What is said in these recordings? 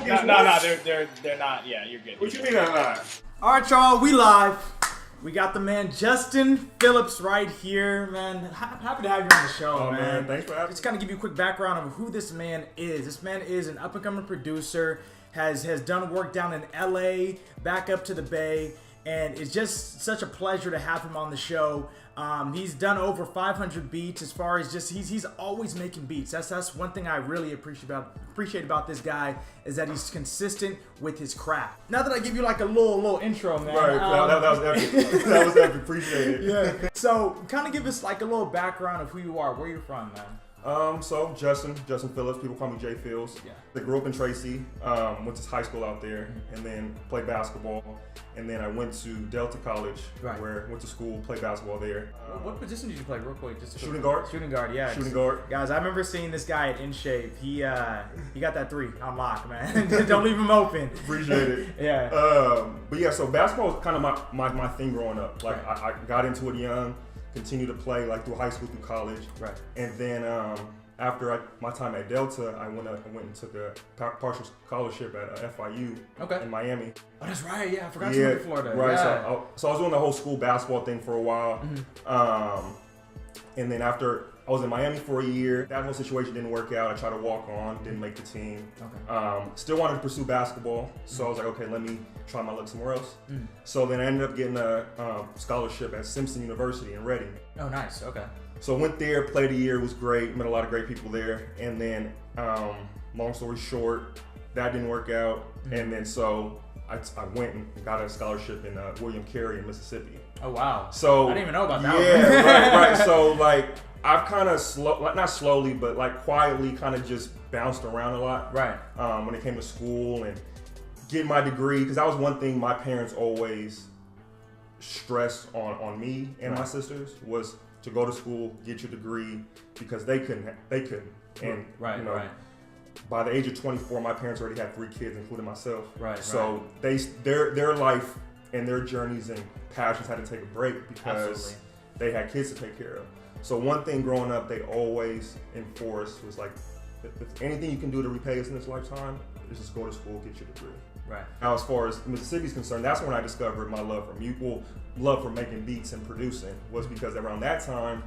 They're not. Yeah, you're good. What you mean they're not? All right, y'all, we live. We got the man Justin Phillips right here, man. Happy to have you on the show, man. Thanks for having me. Just kind of give you a quick background of who this man is. This man is an up-and-coming producer, has done work down in LA, back up to the Bay, and it's just such a pleasure to have him on the show. He's done over 500 beats. As far as just he's always making beats. That's one thing I really appreciate about this guy, is that he's consistent with his craft. Now that I give you like a little intro, man. Right, that was epic. That was epic. Appreciate it. Yeah. So kind of give us like a little background of who you are, where you're from, man. So Justin Phillips, people call me Jay Phils. Yeah. I grew up in Tracy, went to high school out there, and then played basketball. And then I went to Delta College, where I went to school, played basketball there. What position did you play, real quick? Just shooting guard. Shooting guard, yeah. Shooting guard. Guys, I remember seeing this guy at In Shape. He got that three on lock, man. Don't leave him open. Appreciate it. Yeah. But yeah, so basketball was kind of my thing growing up. Like I got into it young. Continued to play like through high school, through college, and then after my time at Delta, I went and took a partial scholarship at FIU in Miami. Oh, that's right. Yeah, I forgot you went to Florida. Right. Yeah. So I was doing the whole school basketball thing for a while, and then after I was in Miami for a year, that whole situation didn't work out. I tried to walk on, didn't make the team. Still wanted to pursue basketball, so I was like, okay, let me try my luck somewhere else. So then I ended up getting a scholarship at Simpson University in Reading. Oh, nice. Okay. So I went there, played a year, it was great, met a lot of great people there, and then long story short, that didn't work out, and then so I went and got a scholarship in William Carey in Mississippi. Oh wow! So I didn't even know about that. Yeah, right. So like I've kind of not slowly, but like quietly, kind of just bounced around a lot. Right. When it came to school and getting my degree, because that was one thing my parents always stressed on me and my sisters was to go to school, get your degree, because they couldn't, and by the age of 24, my parents already had 3 kids, including myself. So their life and their journeys and passions had to take a break because they had kids to take care of. So one thing growing up, they always enforced was like, if anything you can do to repay us in this lifetime, is just go to school, get your degree. Now, as far as Mississippi is concerned, that's when I discovered my love for love for making beats and producing, was because around that time,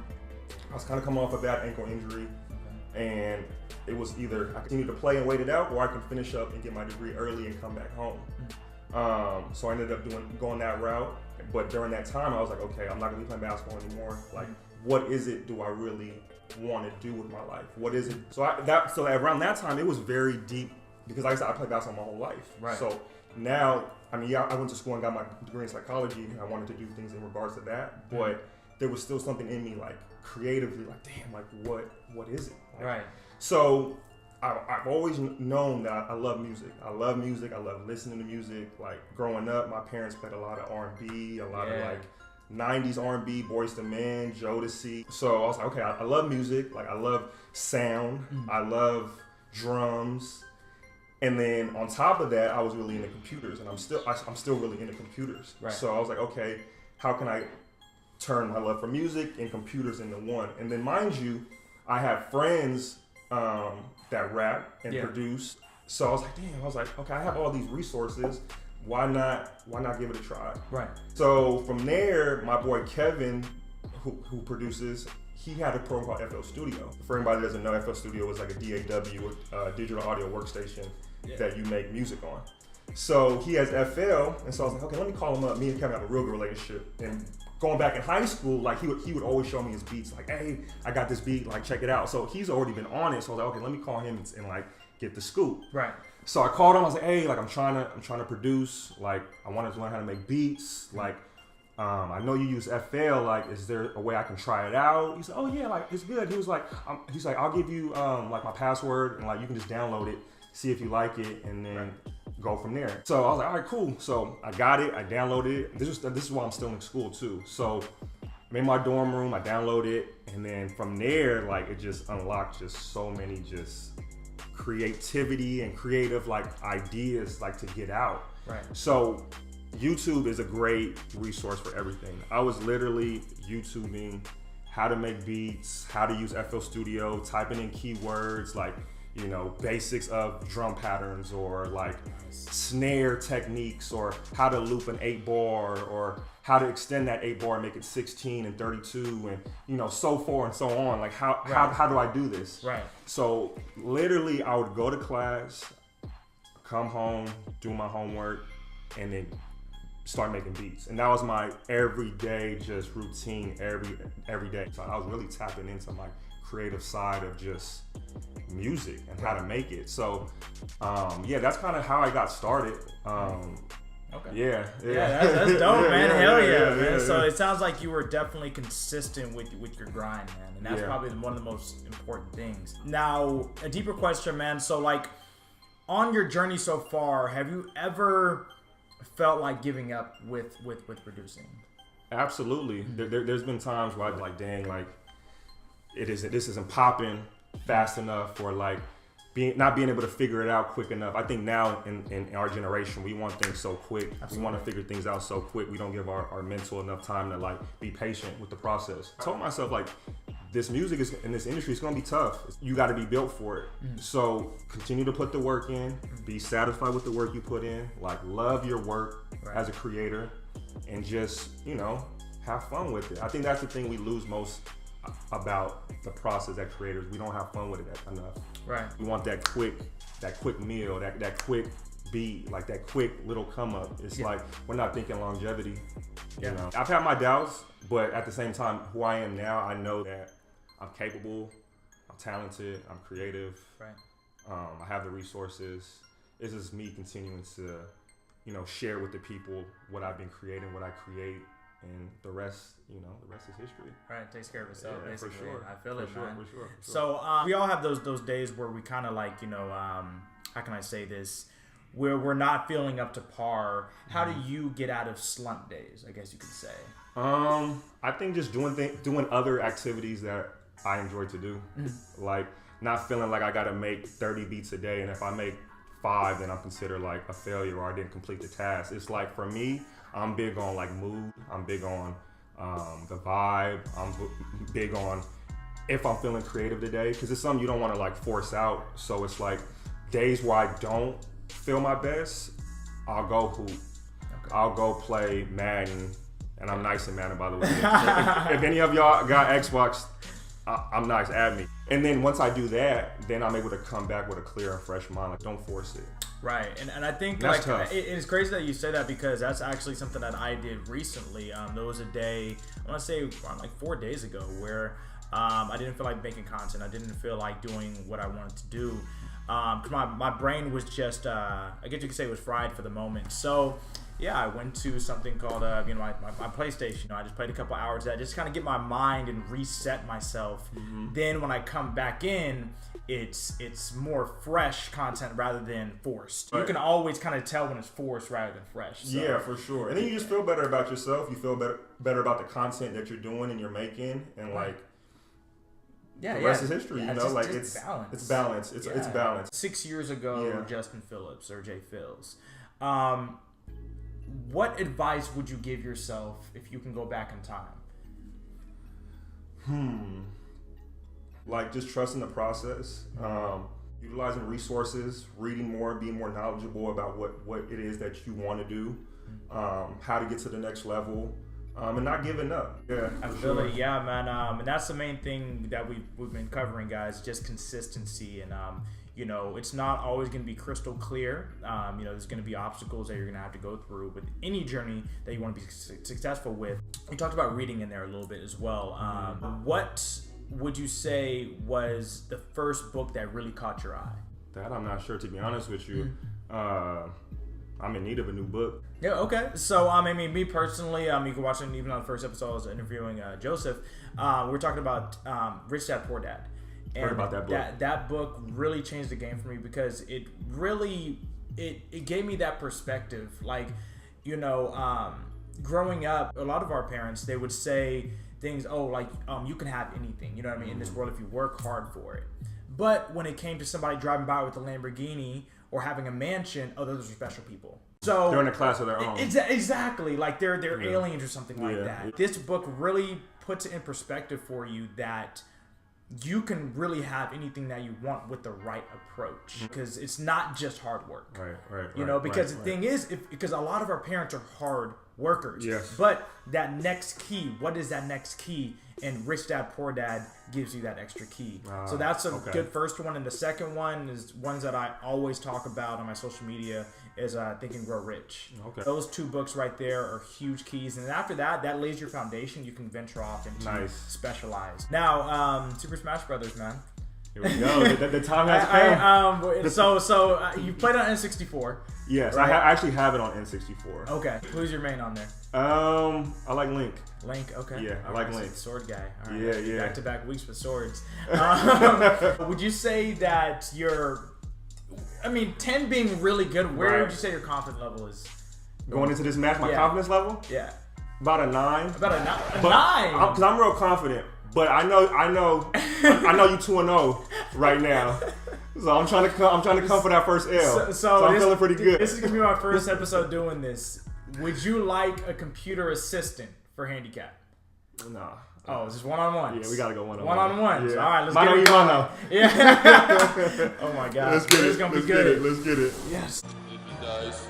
I was kind of coming off a bad ankle injury, and it was either I continue to play and wait it out, or I can finish up and get my degree early and come back home. So I ended up going that route. But during that time, I was like, okay, I'm not gonna be playing basketball anymore. Like, what is it do I really want to do with my life? What is it? So around that time, it was very deep, because like I said, I played basketball my whole life. So now, I mean, I went to school and got my degree in psychology, and I wanted to do things in regards to that, but there was still something in me, like creatively, like, damn, like what is it? Like, So I've always known that I love music. I love music. I love listening to music. Like growing up, my parents played a lot of R&B, a lot of like 90s R&B, Boyz II Men, Jodeci. So I was like, okay, I love music. Like I love sound. I love drums. And then on top of that, I was really into computers, and I'm still really into computers. So I was like, okay, how can I turn my love for music and computers into one? And then mind you, I have friends that rap and produce. So I was like, damn, okay, I have all these resources. Why not give it a try? So from there, my boy Kevin, who produces, he had a program called FL Studio. For anybody that doesn't know, FL Studio is like a DAW, digital audio workstation that you make music on. So he has FL, and so I was like, okay, let me call him up. Me and Kevin have a real good relationship. And going back in high school, like he would always show me his beats, like, hey, I got this beat, like check it out. So he's already been on it. So I was like, okay, let me call him and like get the scoop. So I called him. I was like, hey, like I'm trying to produce. Like I wanted to learn how to make beats. Like I know you use FL. Like, is there a way I can try it out? He said, oh yeah, like it's good. He was like, I'll give you like my password, and like you can just download it, see if you like it, and then go from there. So I was like, all right, cool. So I got it. I downloaded it. This is while I'm still in school too. So I'm in my dorm room. I downloaded it, and then from there, like it just unlocked just so many just creativity and creative like ideas like to get out. So YouTube is a great resource for everything. I was literally YouTubing how to make beats, how to use FL Studio, typing in keywords, like basics of drum patterns or like snare techniques or how to loop an 8-bar or how to extend that 8-bar and make it 16 and 32 and so forth and so on. Like how do I do this? Right. So literally I would go to class, come home, do my homework, and then start making beats. And that was my everyday just routine every day. So I was really tapping into my creative side of just music and how to make it. So that's kind of how I got started. Okay. Yeah, that's dope, man. Hell yeah, man. So it sounds like you were definitely consistent with your grind, man, and that's probably one of the most important things. Now, a deeper question, man. So, like, on your journey so far, have you ever felt like giving up with producing? Absolutely. There's been times where I'm like, dang, like this isn't popping fast enough, or like not being able to figure it out quick enough. I think now in our generation, we want things so quick. Absolutely. We want to figure things out so quick. We don't give our mental enough time to like be patient with the process. I told myself like, this music is in this industry, it's gonna be tough. You got to be built for it. So continue to put the work in, be satisfied with the work you put in, like love your work as a creator, and just, have fun with it. I think that's the thing we lose most about the process as creators. We don't have fun with it enough. Right. We want that quick meal, that quick beat, like that quick little come up. It's like we're not thinking longevity. I've had my doubts, but at the same time, who I am now, I know that I'm capable, I'm talented, I'm creative. Right. I have the resources. It's just me continuing to, share with the people what I've been creating, what I create, and the rest is history. Right, it takes care of itself, basically. For sure. I feel it, man. For sure. So we all have those days where we kind of like, how can I say this? Where we're not feeling up to par. How do you get out of slump days, I guess you could say? I think just doing other activities that I enjoy to do. Like not feeling like I gotta make 30 beats a day, and if I make 5, then I'm considered like a failure or I didn't complete the task. It's like, for me, I'm big on like mood. I'm big on the vibe. I'm big on if I'm feeling creative today, because it's something you don't want to like force out. So it's like days where I don't feel my best, I'll go hoop. Okay. I'll go play Madden, and I'm nice in Madden, by the way. If any of y'all got Xbox, I'm nice, add me. And then once I do that, then I'm able to come back with a clear and fresh mind. Like, don't force it. Right, and I think that's like tough. It's crazy that you say that, because that's actually something that I did recently. There was a day, I want to say like 4 days ago, where I didn't feel like making content. I didn't feel like doing what I wanted to do. Cause my brain was just, I guess you could say it was fried for the moment. So yeah, I went to something called, my PlayStation. I just played a couple hours of that, just kind of get my mind and reset myself. Then when I come back in, it's more fresh content rather than forced. Right. You can always kind of tell when it's forced rather than fresh. So. Yeah, for sure. And then you just feel better about yourself. You feel better about the content that you're doing and you're making, and like. The rest is history, it's balance. It's balance. It's balance. 6 years ago, Justin Phillips, or Jay Phils. What advice would you give yourself if you can go back in time? Like just trusting the process, utilizing resources, reading more, being more knowledgeable about what it is that you want to do, how to get to the next level. And not giving up. Yeah, I feel it. Yeah, man. And that's the main thing that we've been covering, guys. Just consistency, and it's not always going to be crystal clear. There's going to be obstacles that you're going to have to go through with any journey that you want to be successful with. We talked about reading in there a little bit as well. What would you say was the first book that really caught your eye? That I'm not sure, to be honest with you. I'm in need of a new book. Yeah, okay. So, me personally, you can watch it even on the first episode. I was interviewing Joseph. We were talking about Rich Dad, Poor Dad. And heard about that book. That book really changed the game for me, because it really, it gave me that perspective. Like, growing up, a lot of our parents, they would say things, you can have anything, you know what I mean, in this world if you work hard for it. But when it came to somebody driving by with a Lamborghini or having a mansion, those are special people. So they're in a class of their own. Exactly, like they're aliens or something like that. Yeah. This book really puts it in perspective for you that you can really have anything that you want with the right approach, because it's not just hard work. Right. You know, because the thing is, because a lot of our parents are hard workers. Yes. But that next key, what is that next key? And Rich Dad Poor Dad gives you that extra key. So that's a good first one. And the second one is ones that I always talk about on my social media is Think and Grow Rich. Okay. Those two books right there are huge keys. And after that, that lays your foundation. You can venture off into specialized. Now, Super Smash Brothers, man. Here we go. the time has come. So you played on N64. Yes, right? I actually have it on N64. Okay. Who's your main on there? I like Link. Link, okay. Yeah, I like Link. Sword guy. All right. Yeah. Back-to-back weeks with swords. Would you say that you're... 10 being really good, where would you say your confidence level is? Going into this match, my confidence level? Yeah. About a 9. About a 9? Because I'm real confident. But I know you 2-0 right now. So I'm trying to come for that first L. So I'm feeling pretty good. This is gonna be my first episode doing this. Would you like a computer assistant for handicap? Nah. Oh, it's just one-on-one. Yeah, we gotta go one-on-one. One-on-one. Yeah. All right, let's get it. Mano. Yeah. Oh my God. Let's get it. It's gonna be good. Let's get it. Yes. He does.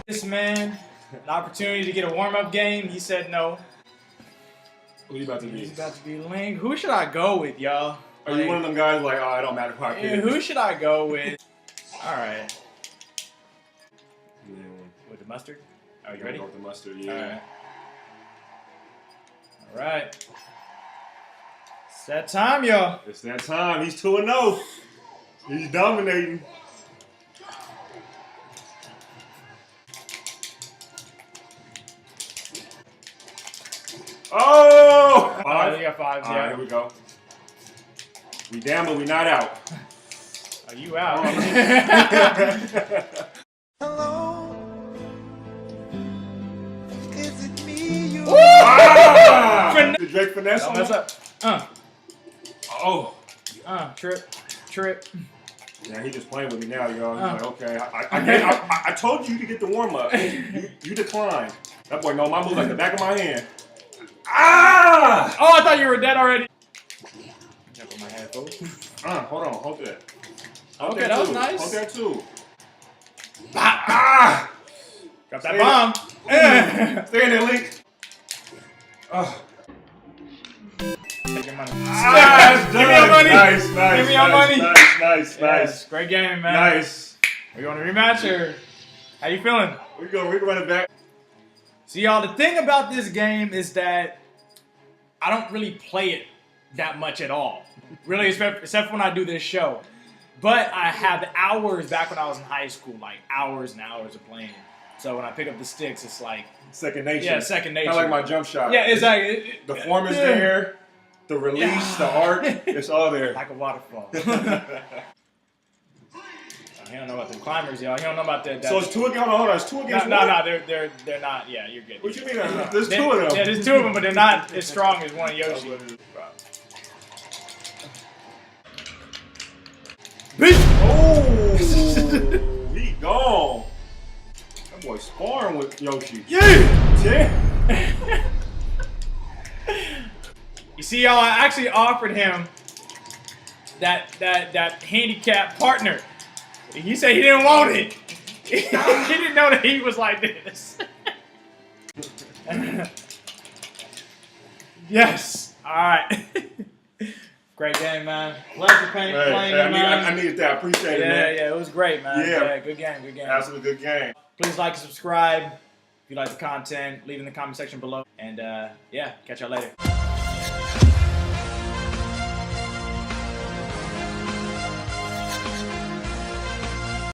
This man, an opportunity to get a warm-up game. He said no. Who you about to be? He's about to be Link. Who should I go with, y'all? Are you one of them guys like, oh, it don't matter who I pick? Who should I go with? All right. With the mustard? Are you ready? Go with the mustard, yeah. All right. It's that time, y'all. It's that time. He's 2-0. He's dominating. Oh! 5? You got 5, All right, here we go. We down, but we not out. Are you out? Hello, is it me you The Drake finesse. Don't mess up. Oh. Trip. Yeah, he just playing with me now, y'all. He's like, okay, I told you to get the warm up. You declined. That boy know my move like the back of my hand. Ah! Oh, I thought you were dead already. Jump on my head, folks. Hold on, hold that. Okay, that was nice. Hold that too. Ah! Got that bomb. Stay in there, Link. Take your money. That's Give me your money. Nice. Give me your money. Nice. Great game, man. Nice. Are you on a rematch or how you feeling? We run it back. See, y'all, the thing about this game is that I don't really play it that much at all. Really, except for when I do this show. But I have hours back when I was in high school, like hours and hours of playing. So when I pick up the sticks, it's like... Second nature. Yeah, second nature. Kind of like my jump shot. Yeah, exactly. The form is there. The release, the art, it's all there. Like a waterfall. He don't know about the climbers, y'all. He don't know about the... So it's 2 against... Hold on. It's 2 against 1? No, they're not... Yeah, you're good. What you mean? There's 2 of them. Yeah, there's 2 of them, but they're not as strong as one Yoshi. Oh! He gone. That boy sparring with Yoshi. Yeah! You see, y'all, I actually offered him that handicap partner. He said he didn't want it. He didn't know that he was like this. Yes. All right. Great game, man. Pleasure playing, man. I needed that. I appreciate it, man. Yeah, it was great, man. Yeah, good game. Absolutely good game. Please like and subscribe if you like the content. Leave in the comment section below. And yeah, catch y'all later.